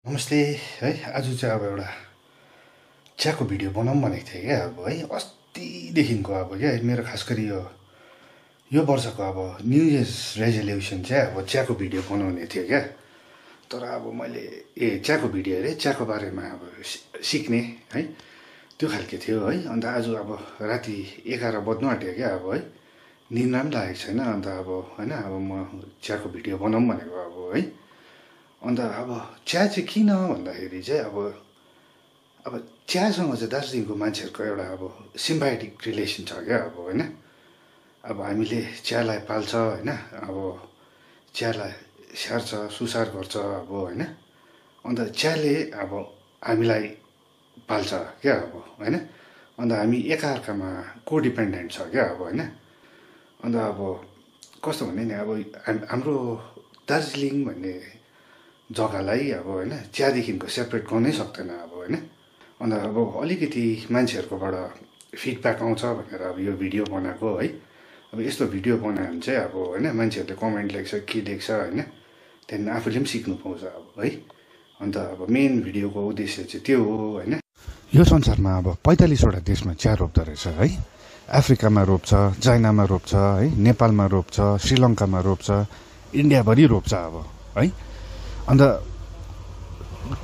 नमस्ते है। आज चाहिँ अब एउटा चियाको भिडियो बनाऊँ भनेको थिएँ क्या। अब है अस्तिदेखिको अब क्या मेरो खास गरी यो वर्षको अब न्यु इयर्स रेजोल्युसन चाहिँ अब चियाको भिडियो बनाउने थियो क्या। तर अब मैले चियाको भिडियो हेरेँ, चियाको बारेमा अब सिक्ने है त्यो खालके थियो है। अन्त आज अब राति 11 बज्नु आँट्यो क्या। अब है निन्द्रा पनि लागेको छैन। अन्त अब होइन अब म चियाको भिडियो बनाऊँ भनेको अब है। अन्त अब चिया चाहिँ किन भन्दाखेरि चाहिँ अब चियासँग चाहिँ दार्जिलिङको मान्छेहरूको एउटा अब सिम्बायोटिक रिलेसन छ क्या। अब होइन अब हामीले चियालाई पाल्छ होइन, अब चियालाई स्याहार्छ सुसार गर्छ अब होइन। अन्त चियाले अब हामीलाई पाल्छ क्या अब होइन। अन्त हामी एकअर्कामा कोडिपेन्डेन्ट छ क्या अब होइन। अन्त अब कस्तो भने नि अब हाम्रो दार्जिलिङ भन्ने जग्गालाई अब होइन चियादेखिको सेपरेट गर्नै सक्दैन अब होइन। अन्त अब अलिकति मान्छेहरूकोबाट फिडब्याक आउँछ भनेर अब यो भिडियो बनाएको है। अब यस्तो भिडियो बनायो भने चाहिँ अब होइन मान्छेहरूले कमेन्ट लेख्छ के लेख्छ होइन, त्यहाँदेखि आफूले पनि सिक्नु पाउँछ अब है। अन्त अब मेन भिडियोको उद्देश्य चाहिँ त्यो हो होइन। यो संसारमा अब 45वटा देशमा चिया रोप्दो रहेछ है। अफ्रिकामा रोप्छ, चाइनामा रोप्छ है, नेपालमा रोप्छ, श्रीलङ्कामा रोप्छ, इन्डियाभरि रोप्छ अब है। अन्त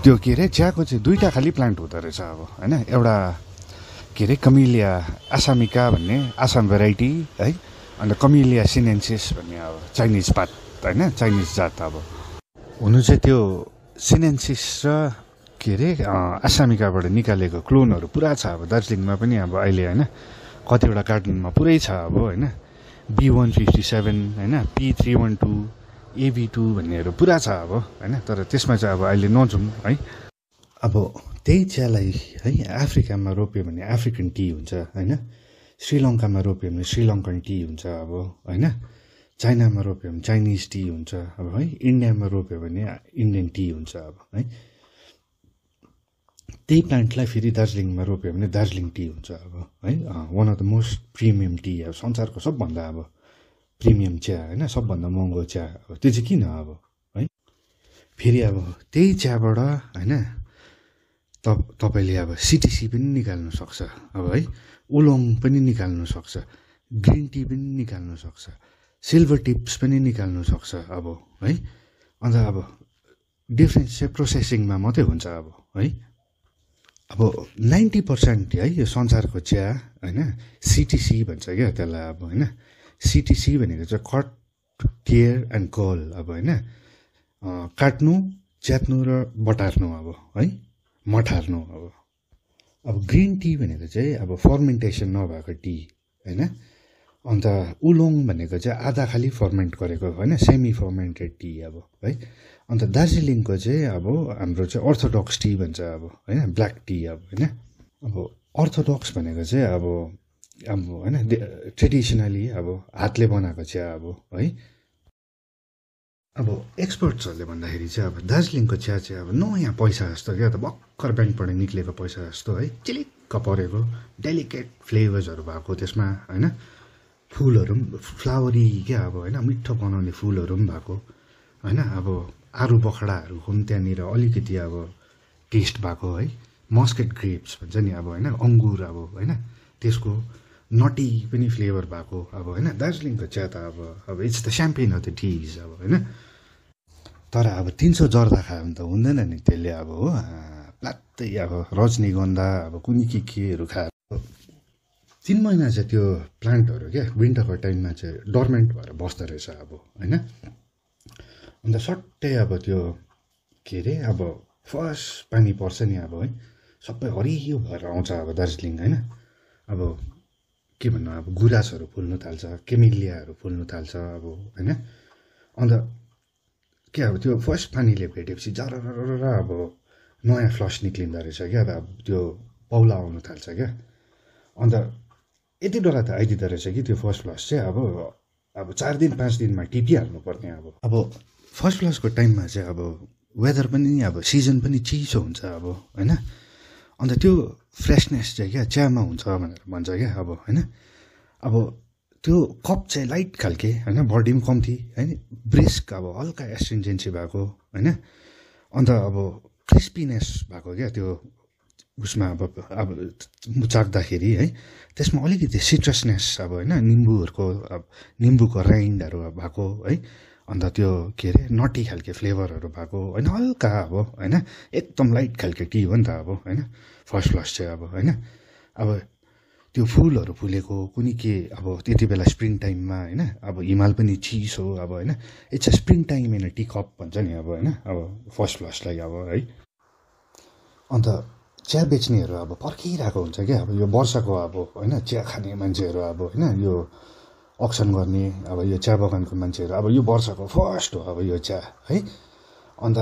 त्यो के अरे चियाको चाहिँ दुईवटा खालि प्लान्ट हुँदो रहेछ अब होइन। एउटा के अरे कमिलिया आसामिका भन्ने आसाम भेराइटी है। अन्त कमिलिया सिनेन्सिस भन्ने अब चाइनिज पात होइन, चाइनिज जात अब हुनु चाहिँ त्यो सिनेन्सिस र के अरे आसामिकाबाट निकालेको क्लोनहरू पुरा छ अब दार्जिलिङमा पनि अब अहिले होइन। कतिवटा कार्टुनमा पुरै छ अब होइन। B157 होइन, P312 AB2 भन्नेहरू पुरा छ अब होइन। तर त्यसमा चाहिँ अब अहिले नजाउँ है। अब त्यही चियालाई है अफ्रिकामा रोप्यो भने अफ्रिकन टी हुन्छ होइन, श्रीलङ्कामा रोप्यो भने श्रीलङ्कन टी हुन्छ अब होइन, चाइनामा रोप्यो भने चाइनिज टी हुन्छ अब है, इन्डियामा रोप्यो भने इन्डियन टी हुन्छ अब है। त्यही प्लान्टलाई फेरि दार्जिलिङमा रोप्यो भने दार्जिलिङ टी हुन्छ अब है। One of the most premium T अब संसारको सबभन्दा अब प्रिमियम चिया होइन, सबभन्दा महँगो चिया अब त्यो चाहिँ किन अब है। फेरि अब त्यही चियाबाट होइन तपाईँले अब सिटिसी पनि निकाल्नु सक्छ अब है, उलोङ पनि निकाल्नु सक्छ, ग्रिन टी पनि निकाल्नु सक्छ, सिल्भर टिप्स पनि निकाल्नु सक्छ अब है। अन्त अब डिफ्रेन्स चाहिँ प्रोसेसिङमा मात्रै हुन्छ अब है। अब 90% है यो संसारको चिया होइन सिटिसी भन्छ क्या त्यसलाई अब होइन। सिटिसी भनेको चाहिँ कट, टियर एन्ड कर्ल अब होइन, काट्नु, च्यात्नु र बटार्नु अब है, मठार्नु अब ग्रिन टी भनेको चाहिँ अब फर्मेन्टेसन नभएको टी होइन। अन्त उलोङ भनेको चाहिँ आधा खालि फर्मेन्ट गरेको होइन, सेमी फर्मेन्टेड टी अब है। अन्त दार्जिलिङको चाहिँ अब हाम्रो चाहिँ अर्थोडक्स टी भन्छ अब होइन, ब्ल्याक टी अब होइन। अब अर्थोडक्स भनेको चाहिँ अब होइन ट्रेडिसनली अब हातले बनाएको चिया अब है। अब एक्सपर्ट्सहरूले भन्दाखेरि चाहिँ अब दार्जिलिङको चिया चाहिँ अब नयाँ पैसा जस्तो क्या, त भर्खर ब्याङ्कबाट निक्लेको पैसा जस्तो है, चिलिक्क परेको डेलिकेट फ्लेभर्सहरू भएको त्यसमा होइन, फुलहरू पनि फ्लावरी क्या अब होइन, मिठो बनाउने फुलहरू पनि भएको होइन। अब आरू बखडाहरूको पनि त्यहाँनिर अलिकति अब टेस्ट भएको है, मस्केट ग्रेप्स भन्छ नि अब होइन, अङ्गुर अब होइन, त्यसको नटी पनि फ्लेभर भएको अब होइन। दार्जिलिङको चिया त अब it's the champagne of the teas अब होइन। तर अब 300 जर्दा खायो भने त हुँदैन नि त्यसले अब हो, प्लात्तै अब रजनीगन्धा अब कुनै केहरू खाएर 3 महिना चाहिँ त्यो प्लान्टहरू क्या विन्टरको टाइममा चाहिँ डर्मेन्ट भएर बस्दो रहेछ अब होइन। अन्त सट्टै अब त्यो के अरे अब फर्स्ट पानी पर्छ नि अब है, सबै हरियो भएर आउँछ अब दार्जिलिङ होइन। अब के भन्नु अब गुराँसहरू फुल्नु थाल्छ, केमिलियाहरू फुल्नु थाल्छ अब होइन। अन्त के अब त्यो फर्स्ट पानीले भेटेपछि जरर अब नयाँ फ्लस निक्लिँदो रहेछ क्या। अब त्यो पौला आउनु थाल्छ क्या। अन्त यति डर त आइदिँदो रहेछ कि त्यो फर्स्ट फ्लस चाहिँ अब 4 दिन 5 दिनमा टिपिहाल्नु पर्ने अब फर्स्ट फ्लसको टाइममा चाहिँ अब वेदर पनि अब सिजन पनि चिसो हुन्छ अब होइन। अन्त त्यो फ्रेसनेस चाहिँ क्या चियामा हुन्छ भनेर भन्छ क्या अब होइन। अब त्यो कप चाहिँ लाइट खालके होइन, बडी पनि कम्ती होइन, ब्रिस्क अब हल्का एस्ट्रिन्जेन्सी भएको होइन। अन्त अब क्रिस्पीनेस भएको क्या त्यो उसमा अब चाख्दाखेरि है त्यसमा अलिकति सिट्रसनेस अब होइन निम्बुको राइन्डहरू भएको है अन्त त्यो के अरे नटी खालके फ्लेभरहरू भएको होइन हल्का अब होइन एकदम लाइट खालके टी हो नि त अब होइन फर्स्ट फ्लस चाहिँ अब होइन अब त्यो फुलहरू फुलेको कुनै के अब त्यति बेला स्प्रिङ टाइममा होइन अब हिमाल पनि चिसो अब होइन it's a spring time in a tea cup भन्छ नि अब होइन अब फर्स्ट फ्लसलाई अब है अन्त चिया बेच्नेहरू अब पर्खिरहेको हुन्छ क्या अब यो वर्षको अब होइन चिया खाने मान्छेहरू अब होइन यो अक्सन गर्ने अब यो चिया बगानको मान्छेहरू अब यो वर्षको फर्स्ट हो अब यो चिया है अन्त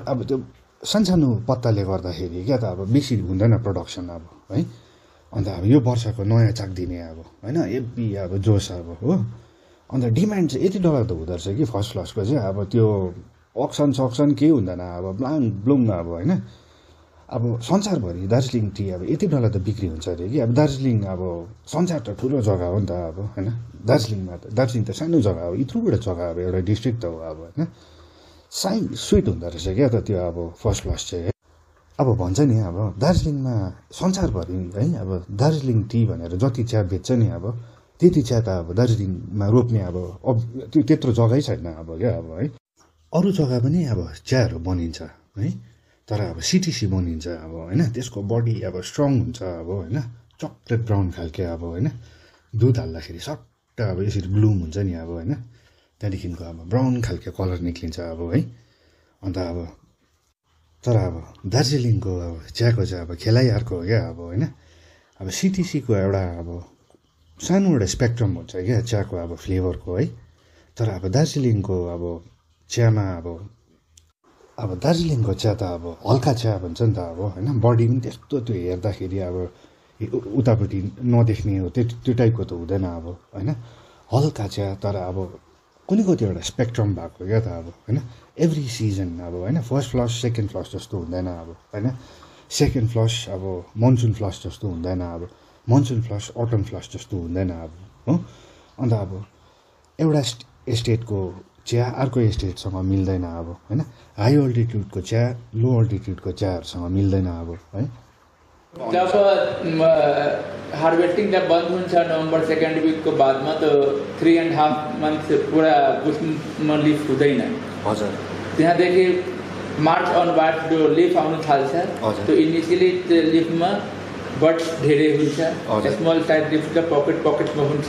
अब त्यो सानसानो पत्ताले गर्दाखेरि क्या त अब बेसी हुँदैन प्रोडक्सन अब है अन्त अब यो वर्षको नयाँ चाक दिने अब होइन एब्बी अब जोस अब हो अन्त डिमान्ड चाहिँ यति डलर त हुँदो रहेछ कि फर्स्ट क्लासको चाहिँ अब त्यो अक्सन केही हुँदैन अब ब्लुङ अब होइन अब संसारभरि दार्जिलिङ टी अब यति बेला त बिक्री हुन्छ अरे कि अब दार्जिलिङ अब संसार त ठुलो जग्गा हो नि त अब होइन दार्जिलिङ त सानो जग्गा हो यत्रोबाट जग्गा अब एउटा डिस्ट्रिक्ट त हो अब होइन स्विट हुँदो रहेछ क्या त त्यो अब फर्स्ट क्लास चाहिँ अब भन्छ नि अब दार्जिलिङमा संसारभरि है अब दार्जिलिङ टी भनेर जति चिया बेच्छ नि अब त्यति चिया त अब दार्जिलिङमा रोप्ने अब त्यो त्यत्रो जग्गै छैन अब क्या अब है अरू जग्गा पनि अब चियाहरू बनिन्छ है तर अब सिटिसी बनिन्छ अब होइन त्यसको बडी अब स्ट्रङ हुन्छ अब होइन चक्लेट ब्राउन खालके अब होइन दुध हाल्दाखेरि सट्ट अब यसरी ब्लुम हुन्छ नि अब होइन त्यहाँदेखिको अब ब्राउन खालके कलर निक्लिन्छ अब है अन्त अब तर अब दार्जिलिङको अब चियाको चाहिँ अब खेलाइ अर्को हो क्या अब होइन अब सिटिसीको एउटा अब सानो एउटा स्पेक्ट्रम हुन्छ क्या चियाको अब फ्लेभरको है तर अब दार्जिलिङको अब चियामा अब दार्जिलिङको चिया त अब हल्का चिया भन्छ नि त अब होइन बडी पनि त्यस्तो त्यो हेर्दाखेरि अब उतापट्टि नदेख्ने हो त्यो टाइपको त हुँदैन अब होइन हल्का चिया तर अब कुनै कति एउटा स्पेक्ट्रम भएको क्या त अब होइन एभ्री सिजन अब होइन फर्स्ट फ्लस सेकेन्ड फ्लस जस्तो हुँदैन अब होइन सेकेन्ड फ्लस अब मनसुन फ्लस जस्तो हुँदैन अब मनसुन फ्लस अटम फ्लस जस्तो हुँदैन अब हो अन्त अब एउटा स्टेटको चिया अर्को स्टेटसँग मिल्दैन अब होइन हाई अल्टिट्युडको चिया लो अल्टिट्युडको चियाहरूसँग मिल्दैन अब है जब हार्वेस्टिङ जब बन्द हुन्छ नोभेम्बर सेकेन्ड विकको बादमा त 3.5 मन्थ पुरा बुस्टमा लिफ हुँदैन हजुर त्यहाँदेखि मार्च अनवार्ड जो लिफ आउनु थाल्छ त्यो इनिसियली त्यो लिफमा बड्स धेरै हुन्छ स्मल साइज लिफका पकेटमा हुन्छ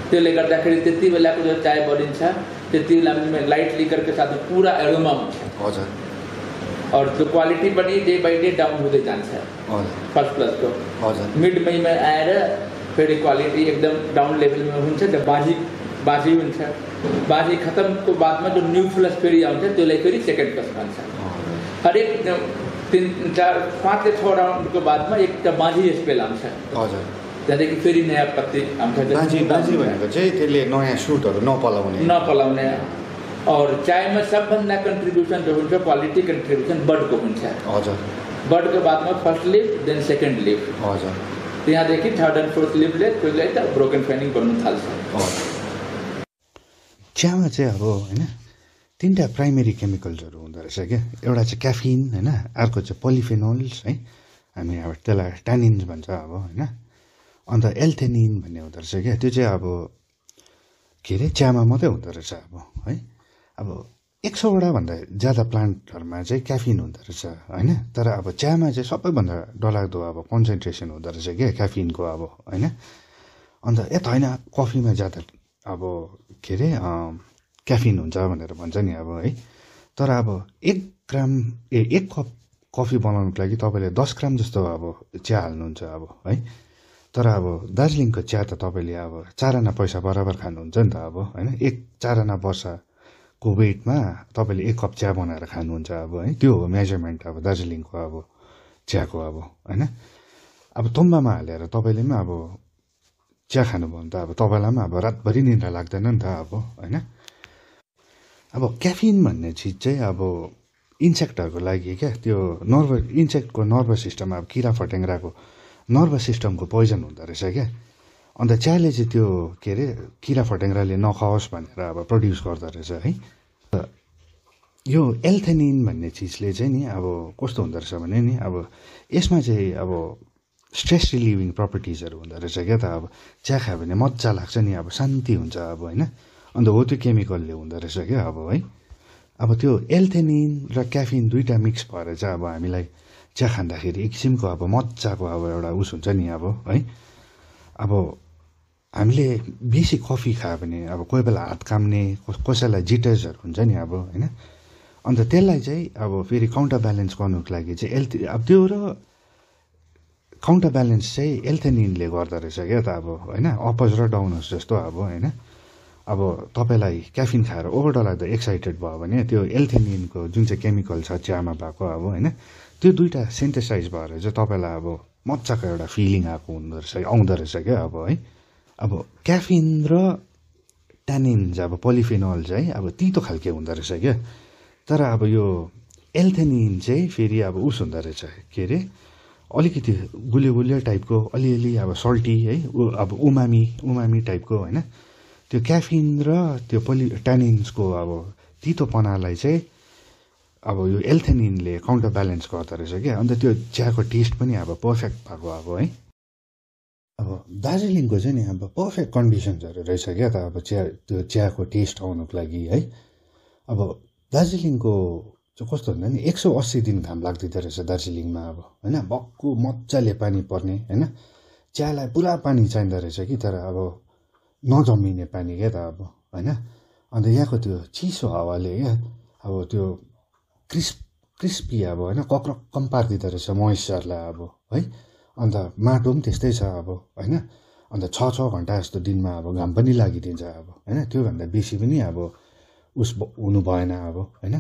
त्यसले गर्दाखेरि त्यति बेलाको जो चाय बनिन्छ त्यति बेला लाइट लिकरको साथ पुरा एरोमा हुन्छ हजुर और त्यो क्वालिटी पनि डे बाई डे डाउन हुँदै जान्छ फर्स्ट क्लासको हजुर मिड मईमा आएर फेरि क्वालिटी एकदम डाउन लेभलमा हुन्छ त्यो बाजी हुन्छ बाजी खतमको बादमा जो न्यू फ्लस फेरि आउँछ त्यसलाई फेरि सेकेन्ड क्लास भन्छ हरेक 3-4-5 राउन्डको बादमा एउटा बाजी स्पेल आउँछ हजुर त्यहाँदेखि फेरि नयाँ पत्ती आउँछ बाजी भनेको चाहिँ त्यसले नयाँ सुटहरू नपलाउने और चायमा सबभन्दा कन्ट्रिब्युसन जो हुन्छ क्वालिटी कन्ट्रिब्युसन बडको हुन्छ हजुर बडको बादमा first leaf then second leaf हजुर त्यहाँदेखि थर्ड एन्ड फोर्थ लिफले त्यसलाई त ब्रोकन फाइनिङ गर्नु थाल्छ चियामा चाहिँ अब होइन 3टा प्राइमेरी केमिकल्सहरू हुँदो रहेछ क्या एउटा चाहिँ क्याफिन होइन अर्को चाहिँ पोलिफेनोल्स है हामी अब त्यसलाई ट्यानिन्स भन्छ अब होइन अन्त एल्थेनिन भन्ने हुँदो रहेछ क्या त्यो चाहिँ अब के अरे चियामा मात्रै हुँदो रहेछ अब है अब 100वटा भन्दा ज्यादा प्लान्टहरूमा चाहिँ क्याफिन हुँदो रहेछ होइन तर अब चियामा चाहिँ सबैभन्दा डरलाग्दो अब कन्सन्ट्रेसन हुँदो रहेछ क्या क्याफिनको अब होइन अन्त होइन कफीमा ज्यादा अब के अरे क्याफिन हुन्छ भनेर भन्छ नि अब है तर अब 1 कप कफी बनाउनुको लागि तपाईँले 10 ग्राम जस्तो अब चिया हाल्नुहुन्छ अब है तर अब दार्जिलिङको चिया त तपाईँले अब 4 आना पैसा बराबर खानुहुन्छ नि त अब होइन 4 आना वर्षको वेटमा तपाईँले 1 कप चिया बनाएर खानुहुन्छ अब है त्यो हो मेजरमेन्ट अब दार्जिलिङको अब चियाको अब होइन अब तोम्बामा हालेर तपाईँले पनि अब चिया खानुभयो भने त अब तपाईँलाई पनि अब रातभरि निद्रा लाग्दैन नि त अब होइन अब क्याफिन भन्ने चिज चाहिँ अब इन्सेक्टहरूको लागि क्या त्यो इन्सेक्टको नर्भस सिस्टम अब किरा फटेङ्ग्राको नर्भस सिस्टमको पोइजन हुँदो रहेछ क्या अन्त चियाले चाहिँ त्यो के अरे किरा फटेङ्ग्राले नखाओस् भनेर अब प्रड्युस गर्दो रहेछ है यो एल्थेनिन भन्ने चिजले चाहिँ नि अब कस्तो हुँदो रहेछ भने नि अब यसमा चाहिँ अब स्ट्रेस रिलिभिङ प्रपर्टिजहरू हुँदो रहेछ क्या त अब चिया खायो भने मजा लाग्छ नि अब शान्ति हुन्छ अब होइन अन्त हो त्यो केमिकलले हुँदो रहेछ क्या अब है अब त्यो एल्थेनिन र क्याफिन दुइटा मिक्स भएर चाहिँ अब हामीलाई चिया खाँदाखेरि एक किसिमको अब मजाको अब एउटा उस हुन्छ नि अब है अब हामीले बेसी कफी खायो भने अब कोही बेला हात काम्ने कसैलाई जिटर्सहरू हुन्छ नि अब होइन अन्त त्यसलाई चाहिँ अब फेरि काउन्टर ब्यालेन्स गर्नुको लागि चाहिँ अब त्यो र काउन्टर ब्यालेन्स चाहिँ एल्थेनिनले गर्दो रहेछ क्या त अब होइन अपज र डाउनस जस्तो अब होइन अब तपाईँलाई क्याफिन खाएर ओभरडोज एक्साइटेड भयो भने त्यो एल्थेनिनको जुन चाहिँ केमिकल छ चियामा भएको अब होइन त्यो दुइटा सिन्थेसाइज भएर चाहिँ तपाईँलाई अब मजाको एउटा फिलिङ आएको आउँदो रहेछ क्या अब है अब क्याफिन र ट्यानिन चाहिँ अब पोलिफेनल चाहिँ अब तितो खालके हुँदो रहेछ क्या तर अब यो एल्थेनिन चाहिँ फेरि अब उस हुँदो रहेछ के अरे अलिकति गुलियो टाइपको अलिअलि अब सल्टी है अब उमामी टाइपको होइन त्यो क्याफिन र त्यो ट्यानिन्सको अब तितोपनालाई चाहिँ अब यो एल्थेनिनले काउन्टर ब्यालेन्स गर्दो रहेछ क्या अन्त त्यो चियाको टेस्ट पनि अब पर्फेक्ट भएको अब है अब दार्जिलिङको चाहिँ नि अब पर्फेक्ट कन्डिसन्सहरू रहेछ क्या त अब त्यो चियाको टेस्ट आउनुको लागि है अब दार्जिलिङको चाहिँ कस्तो भन्दा नि 180 दिन घाम लाग्दिँदो रहेछ दार्जिलिङमा अब होइन भक्कु मजाले पानी पर्ने होइन चियालाई पुरा पानी चाहिँदो रहेछ कि तर अब नजमिने पानी क्या त अब होइन अन्त यहाँको त्यो चिसो हावाले क्या अब त्यो क्रिस्पी अब होइन कक्रक्कम पारिदिँदो रहेछ मोइस्चरलाई अब है अन्त माटो पनि त्यस्तै छ अब होइन अन्त 6 घन्टा जस्तो दिनमा अब घाम पनि लागिदिन्छ अब होइन त्योभन्दा बेसी पनि अब उस हुनु भएन अब होइन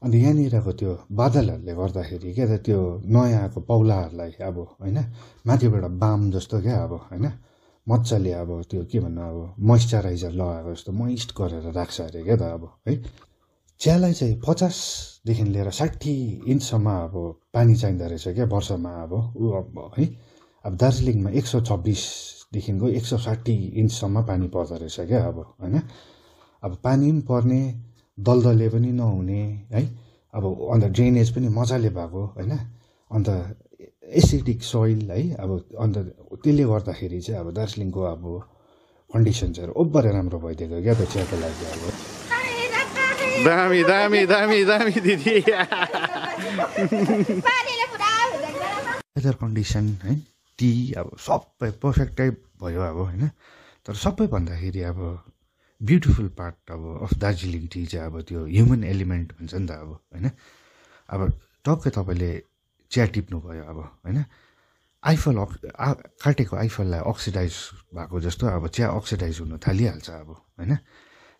अन्त यहाँनिरको त्यो बादलहरूले गर्दाखेरि क्या त त्यो नयाँ आएको पौलाहरूलाई अब होइन माथिबाट बाम जस्तो क्या अब होइन मजाले अब त्यो के भन्नु अब मोइस्चराइजर लगाएको जस्तो मोइस्ट गरेर राख्छ अरे क्या त अब है चियालाई चाहिँ 50देखि लिएर 60 इन्चसम्म अब पानी चाहिँदो रहेछ क्या वर्षमा अब है अब दार्जिलिङमा 126देखिको 160 इन्चसम्म पानी पर्दो रहेछ क्या अब होइन अब पानी पनि पर्ने दलदले पनि नहुने है अब अन्त ड्रेनेज पनि मजाले भएको होइन अन्त एसिडिक सोइल है अब अन्त त्यसले गर्दाखेरि चाहिँ अब दार्जिलिङको अब कन्डिसन्सहरू ओभरै राम्रो भइदिएको क्या त चियाको लागि अब दामी दामी दामी दामी दिदी वेदर कन्डिसन है टी अब सबै पर्फेक्टै भयो अब होइन तर सबै भन्दाखेरि अब ब्युटिफुल पार्ट अब अफ दार्जिलिङ टी चाहिँ अब त्यो ह्युमन एलिमेन्ट भन्छ नि त अब होइन अब टक्कै तपाईँले चिया टिप्नु भयो अब होइन आइफल काटेको आइफललाई अक्सिडाइज भएको जस्तो अब चिया अक्सिडाइज हुन थालिहाल्छ अब होइन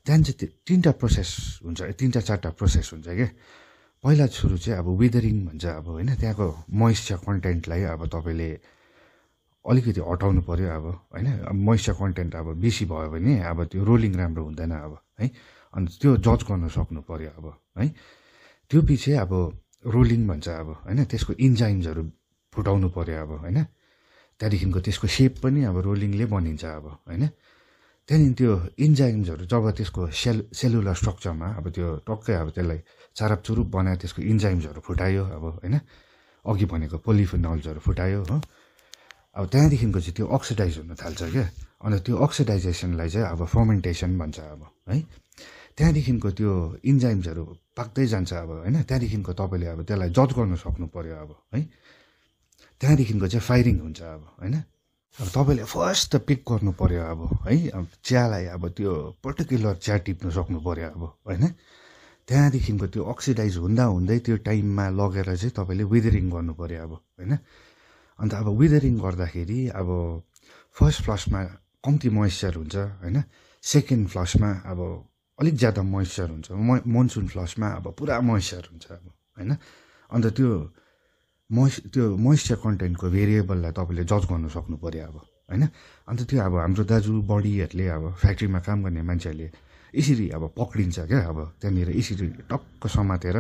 त्यहाँदेखि चाहिँ 3टा प्रोसेस हुन्छ 3-4टा प्रोसेस हुन्छ क्या पहिला सुरु चाहिँ अब विदरिङ भन्छ अब होइन त्यहाँको मोइस्चर कन्टेन्टलाई अब तपाईँले अलिकति हटाउनु पऱ्यो अब होइन मोइस्चर कन्टेन्ट अब बेसी भयो भने अब त्यो रोलिङ राम्रो हुँदैन अब है अन्त त्यो जज गर्न सक्नु पऱ्यो अब है त्यो पछि अब रोलिङ भन्छ अब होइन त्यसको इन्जाइम्सहरू फुटाउनु पऱ्यो अब होइन त्यहाँदेखिको त्यसको सेप पनि अब रोलिङले बनिन्छ अब होइन त्यहाँदेखि त्यो इन्जाइम्सहरू जब त्यसको सेलुलर स्ट्रक्चरमा अब त्यो टक्कै अब त्यसलाई चारापचुरुप बनायो त्यसको इन्जाइम्सहरू फुटायो अब होइन अघि भनेको पोलिफेनल्सहरू फुटायो हो अब त्यहाँदेखिको चाहिँ त्यो अक्सिडाइज हुन थाल्छ क्या अन्त त्यो अक्सिडाइजेसनलाई चाहिँ अब फर्मेन्टेसन भन्छ अब है त्यहाँदेखिको त्यो इन्जाइम्सहरू पाक्दै जान्छ अब होइन त्यहाँदेखिको तपाईँले अब त्यसलाई जज गर्न सक्नु पऱ्यो अब है त्यहाँदेखिको चाहिँ फायरिङ हुन्छ अब होइन अब तपाईँले फर्स्ट त पिक गर्नु पऱ्यो अब है अब चियालाई अब त्यो पर्टिकुलर चिया टिप्नु सक्नु पऱ्यो अब होइन त्यहाँदेखिको त्यो अक्सिडाइज हुँदा हुँदै त्यो टाइममा लगेर चाहिँ तपाईँले विदरिङ गर्नु पऱ्यो अब होइन अन्त अब विदरिङ गर्दाखेरि अब फर्स्ट फ्लसमा कम्ती मोइस्चर हुन्छ होइन सेकेन्ड फ्लसमा अब अलिक ज्यादा मोइस्चर हुन्छ मनसुन फ्लसमा अब पुरा मोइस्चर हुन्छ अब होइन अन्त त्यो मोइस्चर कन्टेन्टको भेरिएबललाई तपाईँले जज गर्नु सक्नु पऱ्यो अब होइन अन्त त्यो अब हाम्रो दाजु बडीहरूले अब फ्याक्ट्रीमा काम गर्ने मान्छेहरूले यसरी अब पक्रिन्छ क्या अब त्यहाँनिर यसरी टक्क समातेर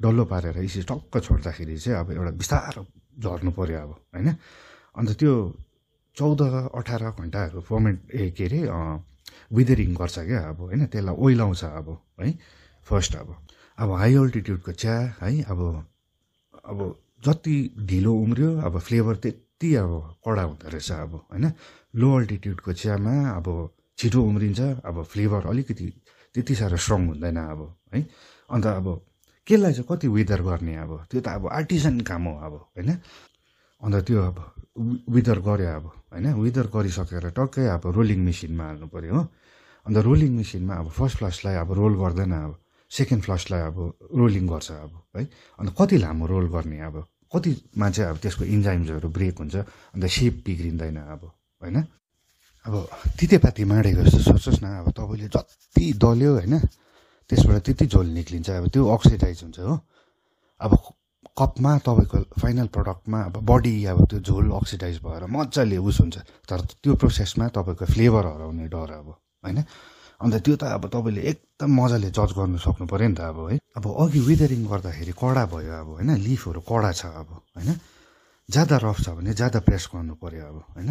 डल्लो पारेर यसरी टक्क छोड्दाखेरि चाहिँ अब एउटा बिस्तारो झर्नु पऱ्यो अब होइन अन्त त्यो 14-18 घन्टाहरू के अरे विदरिङ गर्छ क्या अब होइन त्यसलाई ओइलाउँछ अब है फर्स्ट अब अब हाई अल्टिट्युडको चिया है अब जति ढिलो उम्रियो अब फ्लेभर त्यति अब कडा हुँदो रहेछ अब होइन। लो अल्टिट्युडको चियामा अब छिटो उम्रिन्छ, अब फ्लेभर अलिकति त्यति साह्रो स्ट्रङ हुँदैन अब है। अन्त अब केलाई चाहिँ कति विदर गर्ने अब त्यो त अब आर्टिजन काम हो अब होइन। अन्त त्यो अब विदर गऱ्यो अब होइन, विदर गरिसकेर टक्कै अब रोलिङ मेसिनमा हाल्नु पऱ्यो हो। अन्त रोलिङ मेसिनमा अब फर्स्ट फ्लसलाई अब रोल गर्दैन, अब सेकेन्ड फ्लसलाई अब रोलिङ गर्छ अब है। अन्त कति लामो रोल गर्ने अब कतिमा चाहिँ अब त्यसको इन्जाइम्सहरू ब्रेक हुन्छ, अन्त सेप बिग्रिँदैन अब होइन। अब तितेपाती माडेको जस्तो सोच्नुहोस् न, अब तपाईँले जति दल्यो होइन त्यसबाट त्यति झोल निक्लिन्छ, अब त्यो अक्सिडाइज हुन्छ हो। अब कपमा तपाईँको फाइनल प्रडक्टमा अब बडी अब त्यो झोल अक्सिडाइज भएर मजाले उस हुन्छ, तर त्यो प्रोसेसमा तपाईँको फ्लेभर हराउने डर अब होइन। अन्त त्यो त अब तपाईँले एकदम मजाले जज गर्नु सक्नु पऱ्यो नि त अब है। अब अघि विदरिङ गर्दाखेरि कडा भयो अब होइन, लिफहरू कडा छ अब होइन, ज्यादा रफ छ भने ज्यादा प्रेस गर्नु पऱ्यो अब होइन।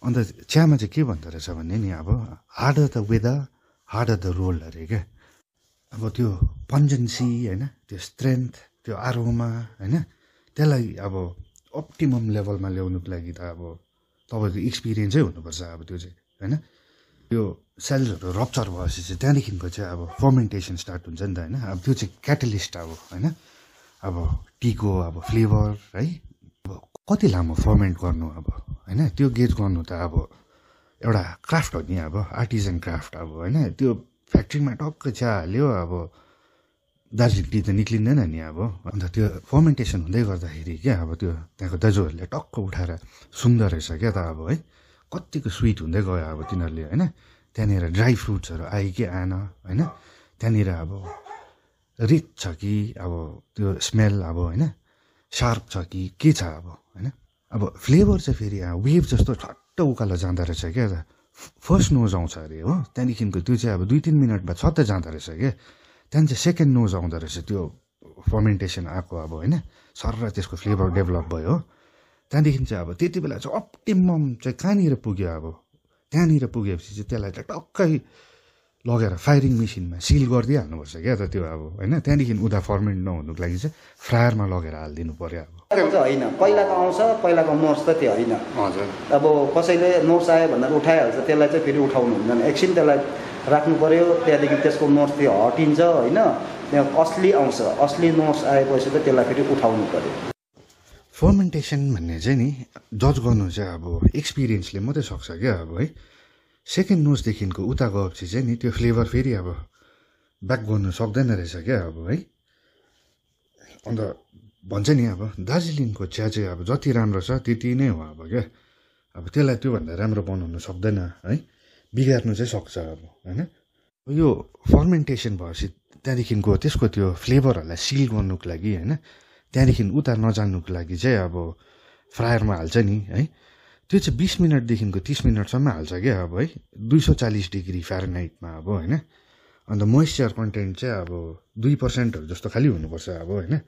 अन्त चियामा चाहिँ के भन्दो रहेछ भने नि अब harder the weather harder the roll अरे क्या। अब त्यो पन्जेन्सी होइन, त्यो स्ट्रेन्थ, त्यो आरोमा होइन, त्यसलाई अब अप्टिमम लेभलमा ल्याउनुको लागि त अब तपाईँको एक्सपिरियन्सै हुनुपर्छ अब त्यो चाहिँ होइन। त्यो सेल्सहरू रप्चर भएपछि चाहिँ त्यहाँदेखिको चाहिँ अब फर्मेन्टेसन स्टार्ट हुन्छ नि त होइन। अब त्यो चाहिँ क्याटलिस्ट अब होइन। अब टीको अब फ्लेभर है, अब कति लामो फर्मेन्ट गर्नु अब होइन, त्यो गेज गर्नु त अब एउटा क्राफ्ट हो नि अब, आर्टिजन क्राफ्ट अब होइन। त्यो फ्याक्ट्रीमा टक्क चिया हाल्यो अब दार्जिलिङ टी त निक्लिँदैन नि अब। अन्त त्यो फर्मेन्टेसन हुँदै गर्दाखेरि क्या अब त्यो त्यहाँको दाजुहरूले टक्क उठाएर सुन्दो रहेछ क्या त अब है, कतिको स्विट हुँदै गयो अब तिनीहरूले होइन। त्यहाँनिर ड्राई फ्रुट्सहरू आयो कि आएन होइन, त्यहाँनिर अब रिच छ कि अब त्यो स्मेल अब होइन, सार्प छ कि के छ अब होइन। अब फ्लेभर चाहिँ फेरि वेभ जस्तो छट्ट उकालो जाँदो रहेछ क्या त। फर्स्ट नोज आउँछ अरे हो, त्यहाँदेखिको त्यो चाहिँ अब 2-3 मिनट बाद छत्तै जाँदो रहेछ क्या। त्यहाँदेखि चाहिँ सेकेन्ड नोज आउँदो रहेछ त्यो फर्मेन्टेसन आएको अब होइन, सर त्यसको फ्लेभर डेभलप भयो हो। त्यहाँदेखि चाहिँ अब त्यति बेला चाहिँ अप्टिमम चाहिँ कहाँनिर पुग्यो अब, त्यहाँनिर पुगेपछि चाहिँ त्यसलाई चाहिँ टक्कै लगेर फायरिङ मेसिनमा सिल गरिदिइहाल्नुपर्छ क्या त त्यो अब होइन। त्यहाँदेखि उता फर्मेन्ट नहुनुको लागि चाहिँ फ्रायरमा लगेर हालिदिनु पऱ्यो अब। होइन पहिलाको आउँछ, पहिलाको नोट्स त त्यो होइन। हजुर अब कसैले नोट्स आयो भनेर उठाइहाल्छ, त्यसलाई चाहिँ फेरि उठाउनु हुँदैन, एकछिन त्यसलाई राख्नु पऱ्यो, त्यहाँदेखि त्यसको नोट्स त्यो हटिन्छ होइन। त्यहाँ असली आउँछ, असली नोट्स आएपछि त त्यसलाई फेरि उठाउनु पऱ्यो। फर्मेन्टेसन भन्ने चाहिँ नि जज गर्नु चाहिँ अब एक्सपिरियन्सले मात्रै सक्छ क्या अब है। सेकेन्ड नोजदेखिको उता गएपछि चाहिँ नि त्यो फ्लेभर फेरि अब ब्याक गर्नु सक्दैन रहेछ क्या अब है। अन्त भन्छ नि अब दार्जिलिङको चिया चाहिँ अब जति राम्रो छ त्यति नै हो अब क्या। अब त्यसलाई त्योभन्दा राम्रो बनाउनु सक्दैन है, बिगार्नु चाहिँ सक्छ अब होइन। यो फर्मेन्टेसन भएपछि त्यहाँदेखिको त्यसको त्यो फ्लेभरहरूलाई सिल गर्नुको लागि होइन, त्यहाँदेखि उता नजान्नुको लागि चाहिँ अब फ्रायरमा हाल्छ नि है। त्यो चाहिँ 20 मिनटदेखिको 30 मिनटसम्म हाल्छ क्या अब है, 240 डिग्री फ्यारेनहाइटमा अब होइन। अन्त मोइस्चर कन्टेन्ट चाहिँ अब 2% जस्तो खालि हुनुपर्छ अब होइन।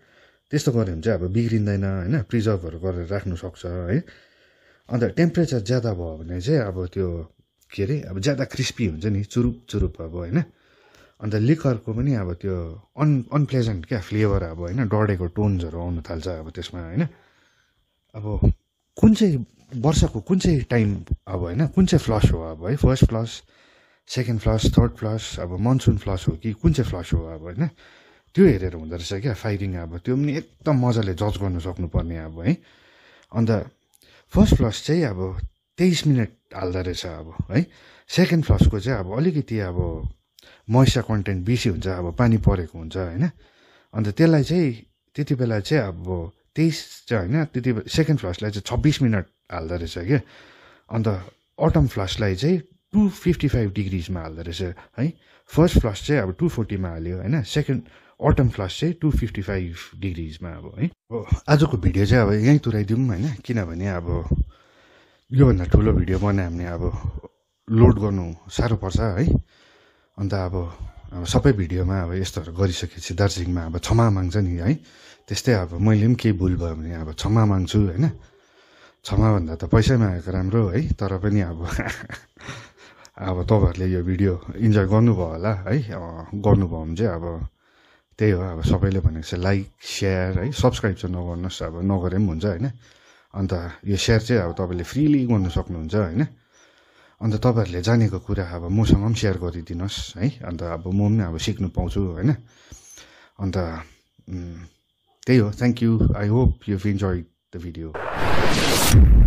त्यस्तो गऱ्यो भने चाहिँ अब बिग्रिँदैन होइन, प्रिजर्भहरू गरेर राख्नु सक्छ है। अन्त टेम्परेचर ज्यादा भयो भने चाहिँ अब त्यो के अरे अब ज्यादा क्रिस्पी हुन्छ नि, चुरुप चुरुप अब होइन। अन्त लिकरको पनि अब त्यो अनप्लेजेन्ट क्या फ्लेभर अब होइन, डढेको टोन्सहरू आउनु थाल्छ अब त्यसमा होइन। अब कुन चाहिँ वर्षको कुन चाहिँ टाइम अब होइन, कुन चाहिँ फ्लस हो अब है, फर्स्ट फ्लस, सेकेन्ड फ्लस, थर्ड फ्लस, अब मनसुन फ्लस हो कि कुन चाहिँ फ्लस हो अब होइन, त्यो हेरेर हुँदो रहेछ क्या फायरिङ अब। त्यो पनि एकदम मजाले जज गर्नु सक्नुपर्ने अब है। अन्त फर्स्ट फ्लस चाहिँ अब 23 मिनट हाल्दो रहेछ अब है। सेकेन्ड फ्लसको चाहिँ अब अलिकति अब मोइस्चर कन्टेन्ट बेसी हुन्छ, अब पानी परेको हुन्छ होइन। अन्त त्यसलाई चाहिँ त्यति बेला चाहिँ अब 23 चाहिँ होइन, त्यति बेला सेकेन्ड फ्लसलाई चाहिँ 26 मिनट हाल्दो रहेछ क्या। अन्त अटम फ्लसलाई चाहिँ 255 डिग्रिजमा हाल्दो रहेछ है। फर्स्ट फ्लस चाहिँ अब 240मा हाल्यो होइन, सेकेन्ड अटम फ्लस चाहिँ 255 डिग्रिजमा अब है। आजको भिडियो चाहिँ अब यहीँ तुराइदिउँ होइन, किनभने अब योभन्दा ठुलो भिडियो बनायो भने अब लोड गर्नु साह्रो पर्छ है। अन्त अब सबै भिडियोमा अब यस्तोहरू गरिसकेपछि दार्जिलिङमा अब क्षमा माग्छ नि है। त्यस्तै अब मैले पनि केही भुल भयो भने अब क्षमा माग्छु होइन। क्षमाभन्दा त पैसै मागेको राम्रो है, तर पनि अब अब तपाईँहरूले यो भिडियो इन्जोय गर्नुभयो होला है। गर्नुभयो भने चाहिँ अब त्यही हो अब सबैले भनेको चाहिँ लाइक सेयर है सब्सक्राइब चाहिँ नगर्नुहोस् अब नगरे पनि हुन्छ होइन अन्त यो सेयर चाहिँ अब तपाईँले फ्रिली गर्नु सक्नुहुन्छ होइन अन्त तपाईँहरूले जानेको कुरा अब मसँग पनि सेयर गरिदिनुहोस् है अन्त अब म पनि अब सिक्नु पाउँछु होइन अन्त त्यही हो thank you I hope you enjoy the video